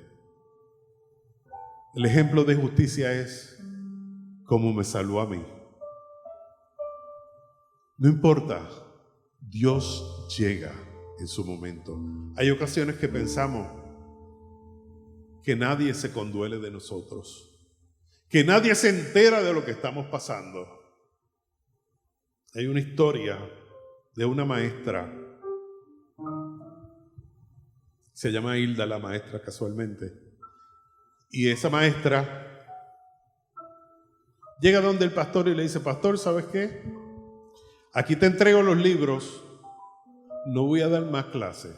El ejemplo de justicia es como me salvó a mí. No importa, Dios llega en su momento. Hay ocasiones que pensamos que nadie se conduele de nosotros, que nadie se entera de lo que estamos pasando. Hay una historia de una maestra, se llama Hilda la maestra casualmente, y esa maestra llega donde el pastor y le dice: pastor, ¿sabes qué? Aquí te entrego los libros, no voy a dar más clases.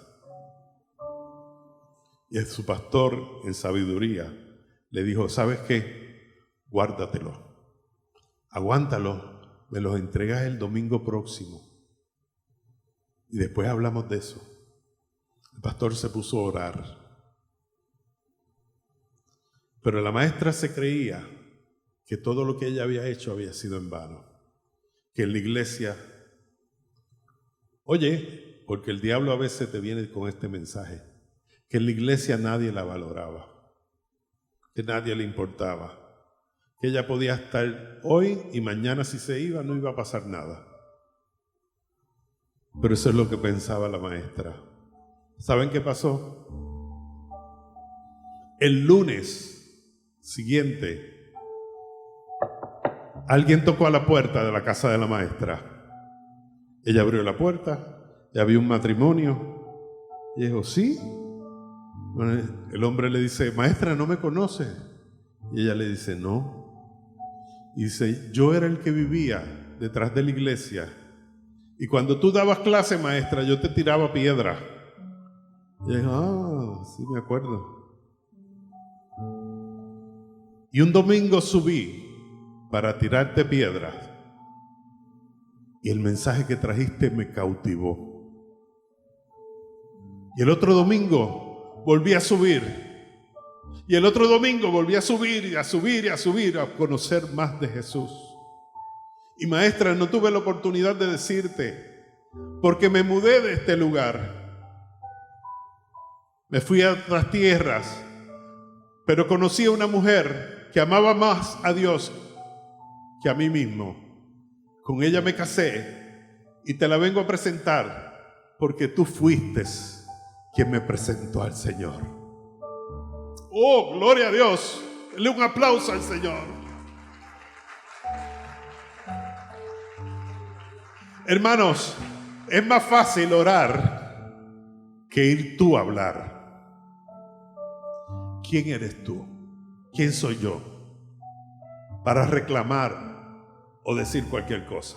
Y su pastor, en sabiduría, le dijo: ¿sabes qué? Guárdatelo, aguántalo, me los entregas el domingo próximo y después hablamos de eso. El pastor se puso a orar, pero la maestra se creía que todo lo que ella había hecho había sido en vano, que en la iglesia, oye, porque el diablo a veces te viene con este mensaje, que en la iglesia nadie la valoraba, que nadie le importaba, que ella podía estar hoy y mañana si se iba no iba a pasar nada. Pero eso es lo que pensaba la maestra. ¿Saben qué pasó? El lunes siguiente, alguien tocó a la puerta de la casa de la maestra. Ella abrió la puerta y había un matrimonio. Y dijo: ¿sí? Bueno, el hombre le dice: maestra, ¿no me conoce? Y ella le dice: no. Y dice: yo era el que vivía detrás de la iglesia. Y cuando tú dabas clase, maestra, yo te tiraba piedra. Y ella dijo: sí, me acuerdo. Y un domingo subí para tirarte piedras. Y el mensaje que trajiste me cautivó. Y el otro domingo volví a subir. Y el otro domingo volví a subir y a subir y a subir a conocer más de Jesús. Y maestra, no tuve la oportunidad de decirte, porque me mudé de este lugar. Me fui a otras tierras, pero conocí a una mujer que amaba más a Dios que a mí mismo. Con ella me casé y te la vengo a presentar porque tú fuiste quien me presentó al Señor. ¡Oh, gloria a Dios! Denle un aplauso al Señor. Hermanos, es más fácil orar que ir tú a hablar. ¿Quién eres tú? ¿Quién soy yo para reclamar o decir cualquier cosa?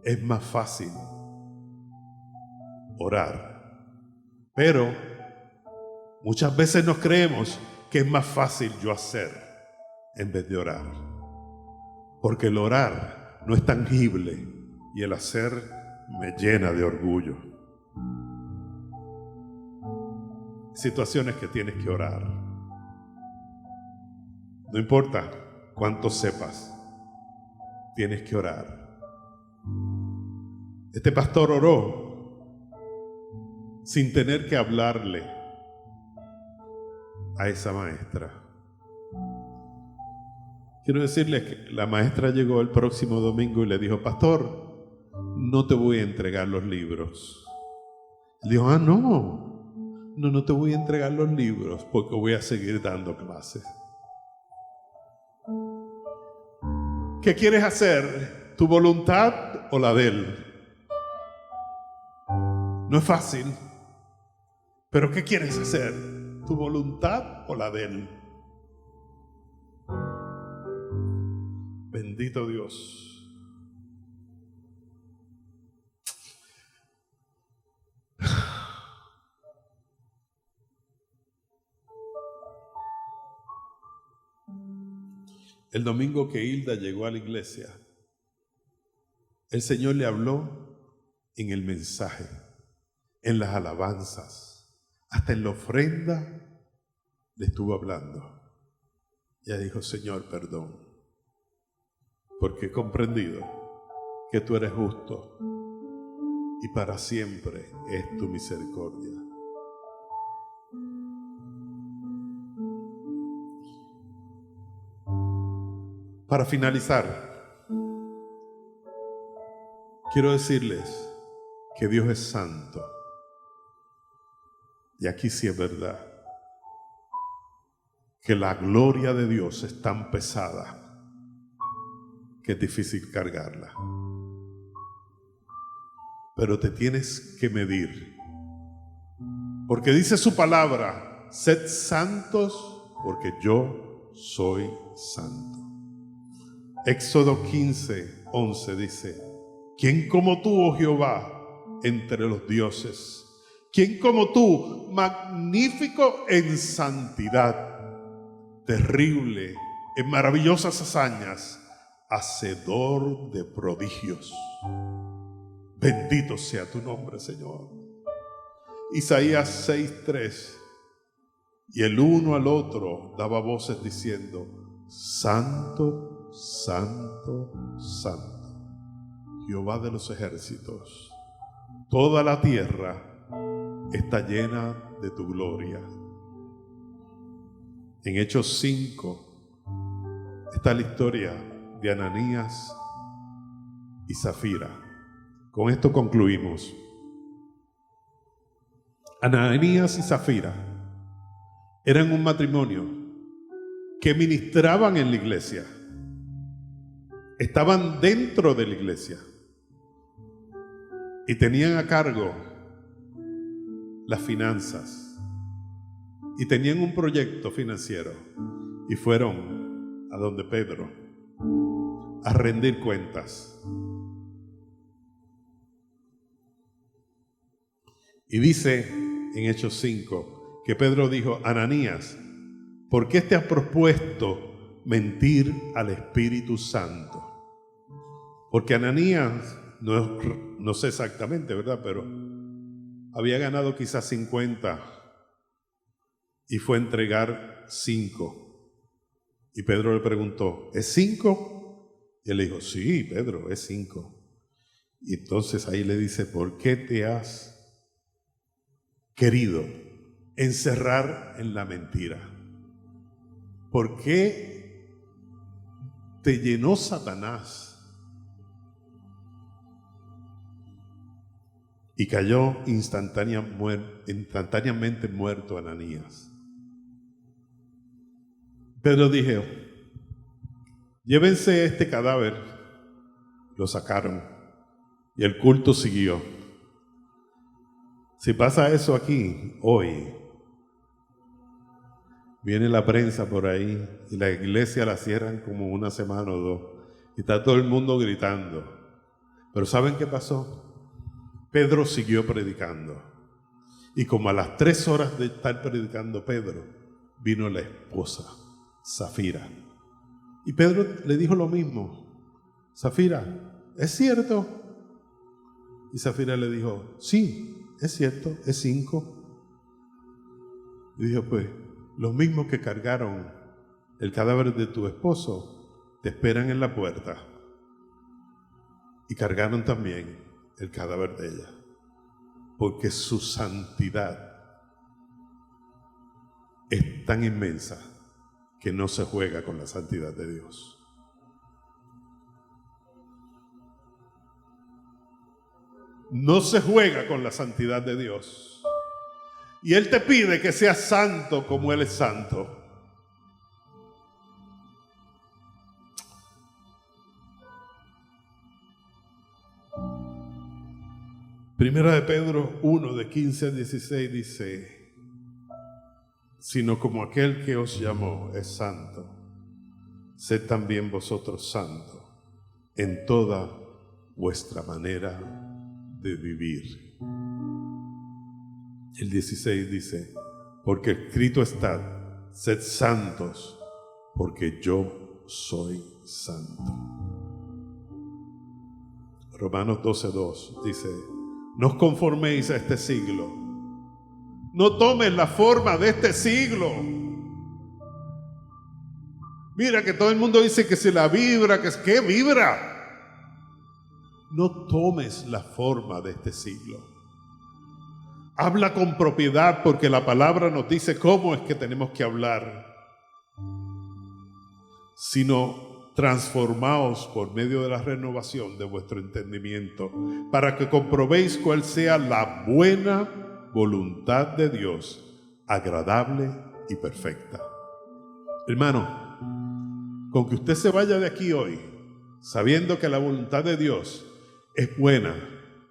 Es más fácil orar, pero muchas veces nos creemos que es más fácil yo hacer en vez de orar, porque el orar no es tangible y el hacer me llena de orgullo. Situaciones que tienes que orar. No importa cuánto sepas, tienes que orar. Este pastor oró sin tener que hablarle a esa maestra. Quiero decirles que la maestra llegó el próximo domingo y le dijo: pastor, no te voy a entregar los libros. Él dijo: no te voy a entregar los libros porque voy a seguir dando clases. ¿Qué quieres hacer? ¿Tu voluntad o la de él? No es fácil, pero ¿qué quieres hacer? ¿Tu voluntad o la de él? Bendito Dios. El domingo que Hilda llegó a la iglesia, el Señor le habló en el mensaje, en las alabanzas, hasta en la ofrenda le estuvo hablando. Ella dijo: Señor, perdón, porque he comprendido que tú eres justo y para siempre es tu misericordia. Para finalizar, quiero decirles que Dios es santo. Y aquí sí es verdad que la gloria de Dios es tan pesada que es difícil cargarla. Pero te tienes que medir. Porque dice su palabra, sed santos porque yo soy santo. Éxodo 15:11 dice, ¿quién como tú, oh Jehová, entre los dioses? ¿Quién como tú, magnífico en santidad, terrible en maravillosas hazañas, hacedor de prodigios? Bendito sea tu nombre, Señor. Isaías 6:3, y el uno al otro daba voces diciendo, Santo, Santo, Santo, Jehová de los ejércitos, toda la tierra está llena de tu gloria. En Hechos 5 está la historia de Ananías y Zafira. Con esto concluimos. Ananías y Zafira eran un matrimonio que ministraban en la iglesia. Estaban dentro de la iglesia y tenían a cargo las finanzas y tenían un proyecto financiero y fueron a donde Pedro a rendir cuentas. Y dice en Hechos 5 que Pedro dijo, Ananías, ¿por qué te has propuesto mentir al Espíritu Santo? Porque Ananías, no sé exactamente, ¿verdad? Pero había ganado quizás 50 y fue a entregar 5. Y Pedro le preguntó, ¿es 5? Y él le dijo, sí, Pedro, es 5. Y entonces ahí le dice, ¿por qué te has querido encerrar en la mentira? ¿Por qué te llenó Satanás? Y cayó instantáneamente muerto Ananías. Pedro dijo, llévense este cadáver. Lo sacaron y el culto siguió. Si pasa eso aquí hoy, viene la prensa por ahí y la iglesia la cierran como una semana o 2 y está todo el mundo gritando. Pero ¿saben qué pasó? Pedro siguió predicando y como a las 3 horas de estar predicando Pedro, vino la esposa, Zafira. Y Pedro le dijo lo mismo, Zafira, ¿es cierto? Y Zafira le dijo, sí, es cierto, es 5. Y dijo, pues, los mismos que cargaron el cadáver de tu esposo te esperan en la puerta. Y cargaron también el cadáver de ella, porque su santidad es tan inmensa que no se juega con la santidad de Dios. No se juega con la santidad de Dios. Y Él te pide que seas santo como Él es santo. Primera de Pedro 1, de 15 a 16 dice, sino como aquel que os llamó es santo, sed también vosotros santos en toda vuestra manera de vivir. El 16 dice, porque escrito está, sed santos, porque yo soy santo. Romanos 12:2 dice, no os conforméis a este siglo, no tomes la forma de este siglo. Mira que todo el mundo dice que se la vibra, ¿qué vibra? No tomes la forma de este siglo. Habla con propiedad porque la palabra nos dice cómo es que tenemos que hablar. Sino transformaos por medio de la renovación de vuestro entendimiento, para que comprobéis cuál sea la buena voluntad de Dios, agradable y perfecta. Hermano, con que usted se vaya de aquí hoy, sabiendo que la voluntad de Dios es buena,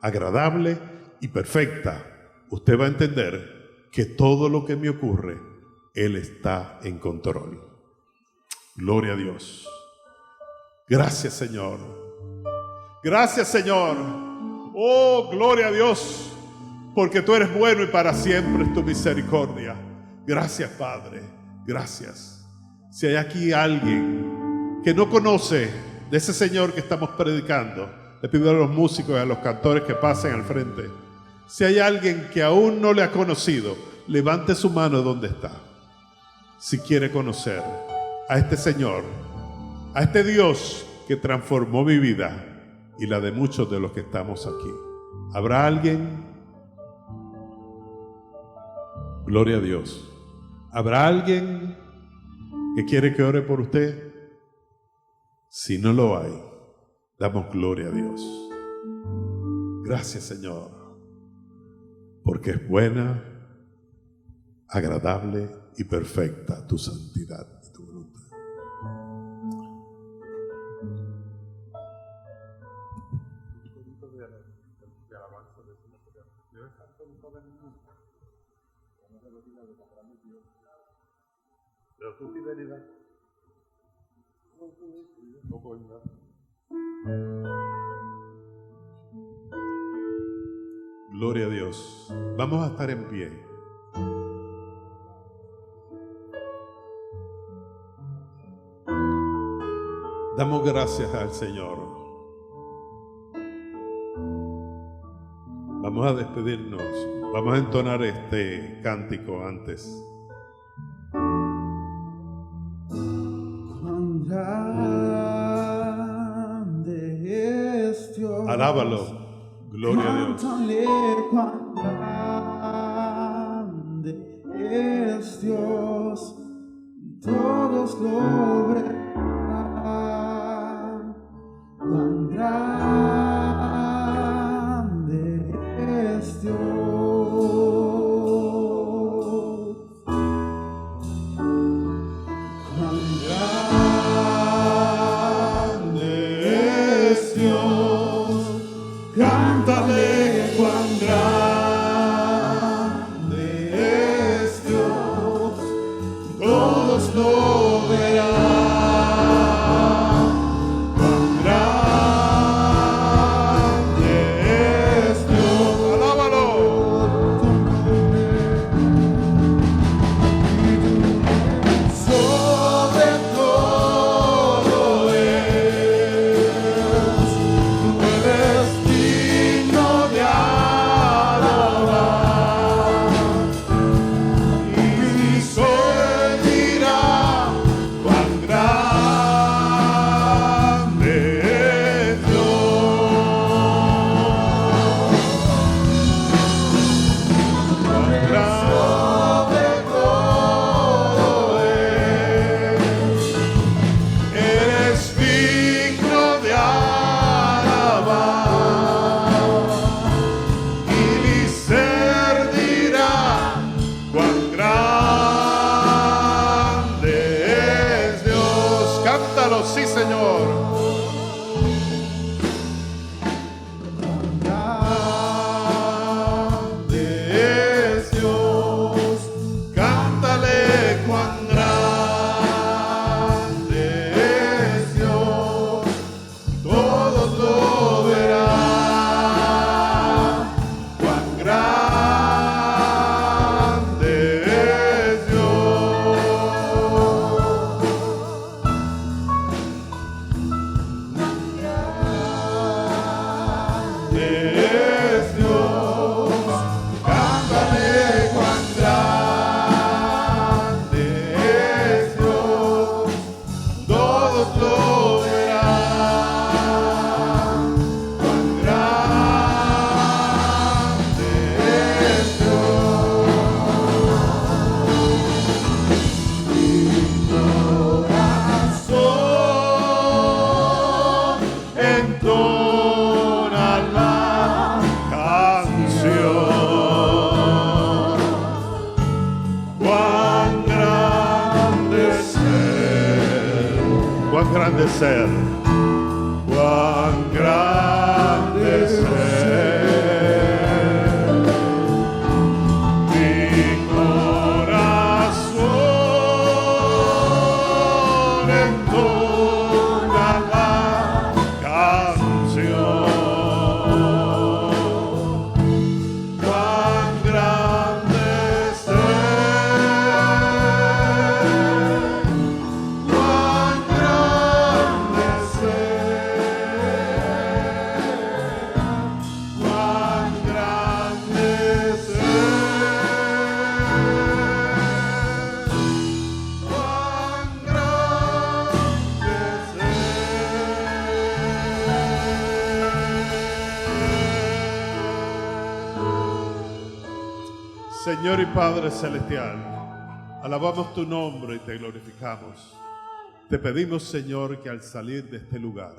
agradable y perfecta, usted va a entender que todo lo que me ocurre, Él está en control. Gloria a Dios. Gracias, Señor. Gracias, Señor. Oh, gloria a Dios, porque tú eres bueno y para siempre es tu misericordia. Gracias, Padre. Gracias. Si hay aquí alguien que no conoce de ese Señor que estamos predicando, le pido a los músicos y a los cantores que pasen al frente. Si hay alguien que aún no le ha conocido, levante su mano donde está. Si quiere conocer a este Señor, a este Dios que transformó mi vida y la de muchos de los que estamos aquí. ¿Habrá alguien? Gloria a Dios. ¿Habrá alguien que quiere que ore por usted? Si no lo hay, damos gloria a Dios. Gracias, Señor, porque es buena, agradable y perfecta tu santidad y tu voluntad. Tu fidelidad. Gloria a Dios. Vamos a estar en pie. Damos gracias al Señor. Vamos a despedirnos. Vamos a entonar este cántico antes. Alábalo, gloria a Dios. Cuán grande es Dios, todos lo verán. Cuán grande es Dios. Cuán grande es Dios. Cántale cuán grande es Dios, todos lo verán. Cuán grande es Dios, alábalo. Sobre todo es, tú eres digno de alabar, y se dirá cuán grande es Dios. Cuán grande todo eres digno de alabar, y Licer dirá cuán grande es Dios. Cántalo, sí, Señor. Cuán grande es Dios. Cántale cuán grande es Dios. Todos lo verán. Cuán grande es Dios. Grande es Dios. Cántale cuán grande es Dios. Todos lo verán. Cuán grande es Dios. Mi corazón Cuán grande es Él. Cuán grande es Él. Mi corazón entona la canción. Cuán grande es Él. Cuán grande es Él. Cuán grande es Él. Cuán Señor y Padre Celestial, alabamos tu nombre y te glorificamos. Te pedimos, Señor, que al salir de este lugar,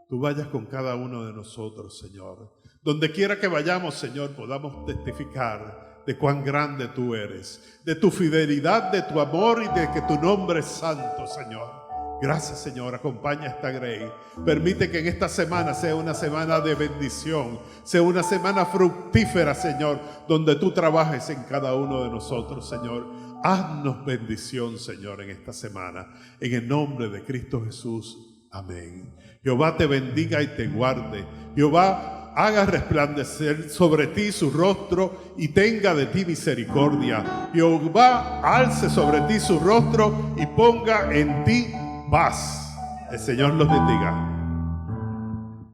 tú vayas con cada uno de nosotros, Señor. Donde quiera que vayamos, Señor, podamos testificar de cuán grande tú eres, de tu fidelidad, de tu amor y de que tu nombre es santo, Señor. Gracias, Señor. Acompaña a esta Grey. Permite que en esta semana sea una semana de bendición, sea una semana fructífera, Señor, donde tú trabajes en cada uno de nosotros, Señor. Haznos bendición, Señor, en esta semana. En el nombre de Cristo Jesús. Amén. Jehová te bendiga y te guarde. Jehová haga resplandecer sobre ti su rostro y tenga de ti misericordia. Jehová alce sobre ti su rostro y ponga en ti paz. El Señor los bendiga.